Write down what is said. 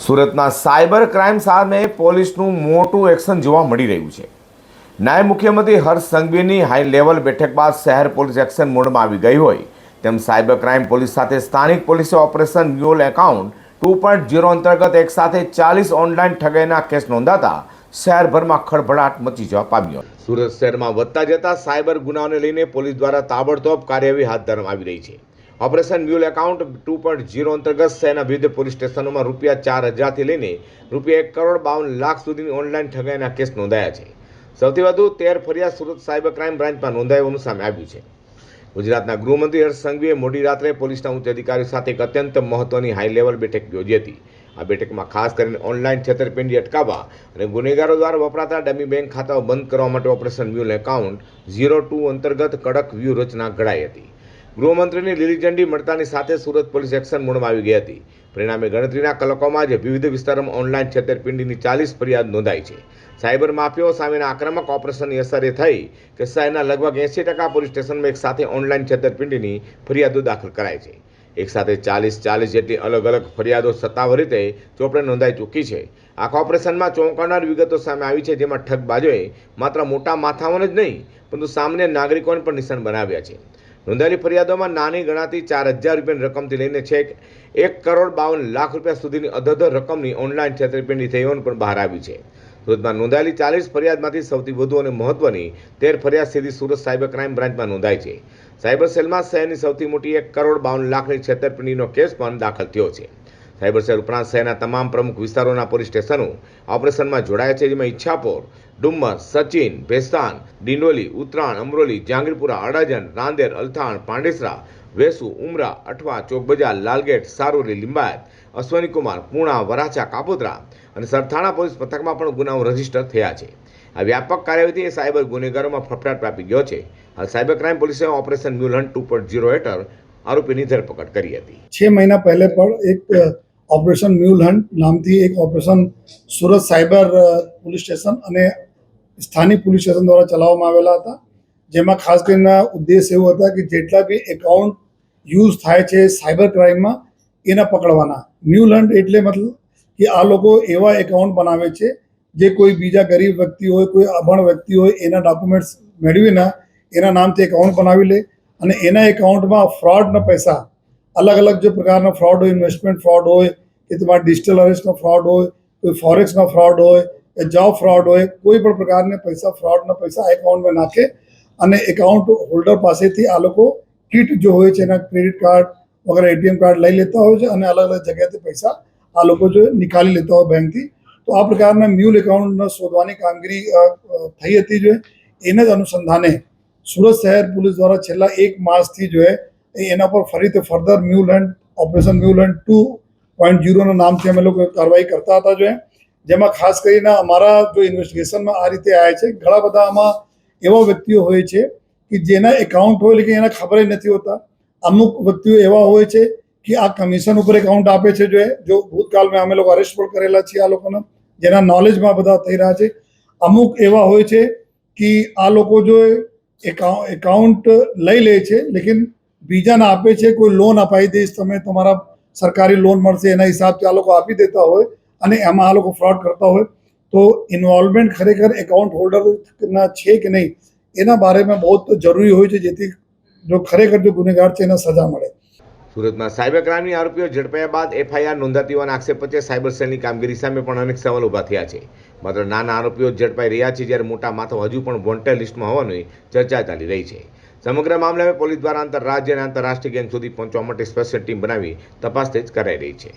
સુરતના cyber crime સામે પોલીસનું મોટું એક્શન જોવા મળી રહ્યું છે। નાયબ મુખ્યમંત્રી હર્ષ સંઘવીની હાઈ લેવલ બેઠક બાદ શહેર પોલીસ એક્શન મોડમાં આવી ગઈ હોય તેમ સાયબર ક્રાઇમ પોલીસ સાથે સ્થાનિક પોલીસે ઓપરેશન મ્યુલ એકાઉન્ટ 2.0 અંતર્ગત એક સાથે 40 ઓનલાઈન ઠગાઈના કેસ નોંધાતા શહેરભરમાં ખળભળાટ મચી જવા પામ્યો। સુરત શહેરમાં વધતા જતા સાયબર ગુનાઓને લઈને પોલીસ દ્વારા તાબડતોબ કાર્યવાહી હાથ ધરવામાં આવી રહી છે। ઓપરેશન મ્યુલ એકાઉન્ટ 2.0 અંતર્ગત શહેરના વિવિધ પોલીસ સ્ટેશનોમાં ₹4,000થી લઈને ₹1,52,00,000 સુધીની ઓનલાઈન ઠગાઈના કેસ નોંધાયા છે। સૌથી વધુ 13 ફરિયાદ સુરત સાયબર ક્રાઇમ બ્રાન્ચમાં નોંધાયાનું સામે આવ્યું છે। ગુજરાતના ગૃહમંત્રી હર્ષ સંઘવીએ મોડી રાત્રે પોલીસના ઉચ્ચ અધિકારીઓ સાથે એક અત્યંત મહત્વની હાઈ લેવલ બેઠક યોજી હતી। આ બેઠકમાં ખાસ કરીને ઓનલાઈન છેતરપિંડી અટકાવવા અને ગુનેગારો દ્વારા વપરાતા ડમી બેંક ખાતાઓ બંધ કરવા માટે ઓપરેશન મ્યુલ એકાઉન્ટ 02 અંતર્ગત કડક વ્યૂહરચના ઘડાઈ હતી। ગૃહમંત્રીની લીલી ઝંડી મળતાની સાથે સુરત પોલીસ એક્શન મોડમાં આવી ગઈ હતી। પરિણામે ગણતરીના કલાકોમાં જ વિવિધ વિસ્તારોમાં ઓનલાઈન છેતરપિંડીની 40 ફરિયાદ નોંધાઈ છે। સાયબર માફિયાઓ સામેના આક્રમક ઓપરેશનની અસર એ થઈ કે શહેરના લગભગ 80% પોલીસ સ્ટેશનમાં એક સાથે ઓનલાઈન છેતરપિંડીની ફરિયાદો દાખલ કરાઈ છે। એક સાથે 40 જેટલી અલગ અલગ ફરિયાદો સત્તાવાર રીતે ચોપડે નોંધાઈ ચૂકી છે। આખા ઓપરેશનમાં ચોંકાવનાર વિગતો સામે આવી છે, જેમાં ઠગબાજોએ માત્ર મોટા માથાઓને જ નહીં પરંતુ સામાન્ય નાગરિકોને પણ નિશાન બનાવ્યા છે। નોંધાયેલી ફરિયાદોમાં નાની ગણાતી ₹4,000 રકમથી લઈને છેક ₹1,52,00,000 સુધીની અધધ રકમની ઓનલાઈન છેતરપિંડી થઈ હોવાનું પણ બહાર આવ્યું છે। સુરતમાં નોંધાયેલી 40 ફરિયાદમાંથી સૌથી વધુ અને મહત્વની 13 ફરિયાદ સીધી સુરત સાયબર ક્રાઇમ બ્રાન્ચમાં નોંધાઈ છે। સાયબર સેલમાં શહેરની સૌથી મોટી ₹1,52,00,000ની છેતરપિંડીનો કેસ પણ દાખલ થયો છે। સાયબર સેલ ઉપરાંત શહેરના તમામ પ્રમુખ વિસ્તારોના પોલીસ સ્ટેશનો ઓપરેશનમાં જોડાયા છે, જેમાં ઈચ્છાપોર, ડુમ્મસ, સચિન, ભેસ્તાન, ડિંડોલી, ઉત્તરાણ, અમરોલી, જહાંગીરપુરા, અડાજણ, રાંદેર, અલથાણ, પાંડેસરા, વેસુ, ઉમરા, અઠવા, ચોકબજાર, લાલગેટ, સારોલી, લિંબાયત, અશ્વનીકુમાર, પૂણા, વરાછા, કાપોદ્રા અને સરથાણા પોલીસ મથકમાં પણ ગુનાઓ રજીસ્ટર થયા છે। આ વ્યાપક કાર્યવાહીથી સાયબર ગુનેગારોમાં ફફડાટ વ્યાપી ગયો છે। હાલ સાયબર ક્રાઇમ પોલીસે ઓપરેશન મ્યુલ હન્ટ 2.0 હેઠળ આરોપીની ધરપકડ કરી હતી। 6 મહિના પહેલે પણ એક ઓપરેશન મ્યુલ હન્ટ નામથી એક operation Surat cyber police station અને સ્થાનિક પોલીસ સ્ટેશન દ્વારા ચલાવવામાં આવેલા હતા, જેમાં ખાસ કરીને ઉદ્દેશ એવો હતા કે જેટલા બી એકાઉન્ટ યુઝ થાય છે સાયબર ક્રાઇમમાં એને પકડવાના। મ્યુલ હન્ટ એટલે મતલબ કે આ લોકો એવા એકાઉન્ટ બનાવે છે જે કોઈ બીજા ગરીબ વ્યક્તિ હોય, કોઈ અભણ વ્યક્તિ હોય, એના ડોક્યુમેન્ટ્સ મેળવીને એના નામથી એકાઉન્ટ બનાવી લે અને એના એકાઉન્ટમાં ફ્રોડના પૈસા અલગ અલગ જે પ્રકારના ફ્રોડ હોય, ઇન્વેસ્ટમેન્ટ ફ્રોડ હોય કે તમારા ડિજિટલ અરેસ્ટનો ફ્રોડ હોય, કોઈ ફોરેક્સનો ફ્રોડ હોય કે જોબ ફ્રોડ હોય, કોઈ પણ પ્રકારના પૈસા ફ્રોડના પૈસા એકાઉન્ટમાં નાખે અને એકાઉન્ટ હોલ્ડર પાસેથી આ લોકો કિટ જો હોય છે એના ક્રેડિટ કાર્ડ વગેરે એટીએમ કાર્ડ લઈ લેતા હોય છે અને અલગ અલગ જગ્યાએથી પૈસા આ લોકો જો નિકાલી લેતા હોય બેંકથી। તો આ પ્રકારના મ્યુલ એકાઉન્ટ શોધવાની કામગીરી થઈ હતી। જો એના જ અનુસંધાને સુરત શહેર પોલીસ દ્વારા છેલ્લા 1 માસથી જો એના પર ફરીથી further mule hunt operation mule hunt 2.0ના નામથી અમે લોકો કાર્યવાહી કરતા હતા। જો જેમાં ખાસ કરીને અમારા જો ઇન્વેસ્ટિગેશનમાં આ રીતે આવ્યા છે, ઘણા બધા આમાં એવા વ્યક્તિઓ હોય છે કે જેના એકાઉન્ટ હોય લેકિન એને ખબર જ નથી હોતા। અમુક વ્યક્તિઓ એવા હોય છે કે આ કમિશન ઉપર એકાઉન્ટ આપે છે। જો ભૂતકાળમાં અમે લોકો અરેસ્ટ પણ કરેલા છીએ આ લોકોના, જેના નોલેજમાં બધા થઈ રહ્યા છે। અમુક એવા હોય છે કે આ લોકો જો એકાઉન્ટ લઈ લે છે લેકિન બીજાને આપે છે, કોઈ લોન અપાઈ દઈશ તમે, તમારા સરકારી લોન મળશે એના હિસાબથી આ લોકો આપી દેતા હોય અને એમાં આ લોકો ફ્રોડ કરતા હોય। તો ઇન્વોલ્વમેન્ટ ખરેખર એકાઉન્ટ હોલ્ડરના છે કે નહીં એના બારેમાં બહુ જરૂરી હોય છે, જેથી જો ખરેખર જો ગુનેગાર છે એને સજા મળે। સુરતમાં સાયબર ક્રાઇમની આરોપીઓ ઝડપાયા બાદ FIR નોંધાતી હોવાના આક્ષેપ વચ્ચે સાયબર સેલની કામગીરી સામે પણ અનેક સવાલો ઊભા થયા છે। માત્ર નાના આરોપીઓ ઝડપાઈ રહ્યા છે, જ્યારે મોટા માથા હજુ પણ વોન્ટેડ લિસ્ટમાં હોવાની ચર્ચા ચાલી રહી છે। સમગ્ર મામલે પોલીસ દ્વારા આંતરરાજ્ય અને આંતરરાષ્ટ્રીય ગેંગ સુધી પહોંચવા માટે સ્પેશિયલ ટીમ બનાવી તપાસ તેજ કરાઈ રહી છે।